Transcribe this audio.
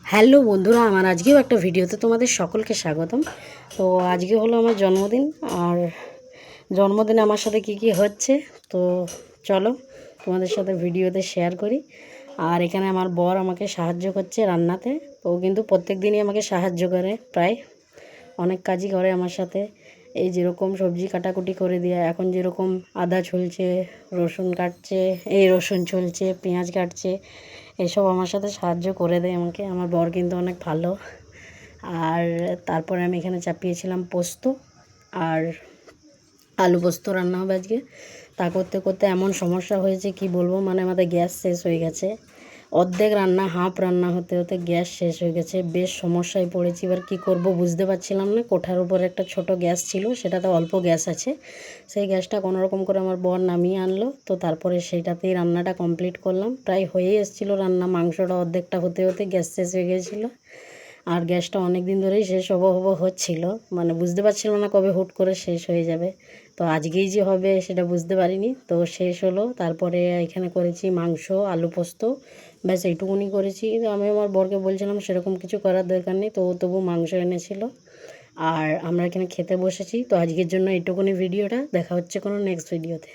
Hello বন্ধুরা, আমার আজকেও একটা ভিডিওতে তোমাদের সকলকে স্বাগতম। তো আজকে হলো আমার জন্মদিন, আর জন্মদিনে আমার সাথে কি হচ্ছে তো চলো তোমাদের সাথে ভিডিওতে শেয়ার করি। আর এখানে আমার বর আমাকে সাহায্য করছে রান্নাতে। তো ও কিন্তু প্রত্যেক দিনই আমাকে সাহায্য করে, প্রায় অনেক কাজই করে আমার সাথে। এই যেরকম সবজি কাটাকুটি করে দেওয়া, এখন যেরকম আদা ছুলছে, রসুন কাটছে, রসুন ছুলছে, পেঁয়াজ কাটছে, এসব আমার সাথে সাহায্য করে দেয় আমাকে। আমার বর কিন্তু অনেক ভালো। আর তারপরে আমি এখানে চাপিয়েছিলাম পোস্ত, আর আলু পোস্ত রান্না হবে আজকে। তা করতে করতে এমন সমস্যা হয়েছে কি বলবো, মানে আমাদের গ্যাস শেষ হয়ে গেছে। অর্ধেক রান্না, হাফ রান্না হতে হতে গ্যাস শেষ হয়ে গেছে। বেশ সমস্যায় পড়েছি। এবার কী করব বুঝতে পারছিলাম না। কোঠার উপরে একটা ছোট গ্যাস ছিল, সেটাতে অল্প গ্যাস আছে। সেই গ্যাসটা কোনো রকম করে আমার বর নামিয়ে আনলো। তো তারপরে সেইটাতেই রান্নাটা কমপ্লিট করলাম। প্রায় হয়েই এসেছিলো রান্না, মাংসটা অর্ধেকটা হতে হতে গ্যাস শেষ হয়ে গিয়েছিলো। আর গ্যাসটা অনেক দিন ধরেই শেষ হবো হচ্ছিল, মানে বুঝতে পারছিলাম না কবে হুট করে শেষ হয়ে যাবে। তো আজকেই যে হবে সেটা বুঝতে পারিনি। তো শেষ হলো। তারপরে এখানে করেছি মাংস, আলু পোস্ত, ব্যাস এইটুকুনি করেছি। তো আমি আমার বরকে বলছিলাম সেরকম কিছু করার দরকার নেই, তো ও তবু মাংস এনেছিল। আর আমরা এখানে খেতে বসেছি। তো আজকের জন্য এইটুকুনি ভিডিওটা, দেখা হচ্ছে কোনো নেক্সট ভিডিওতে।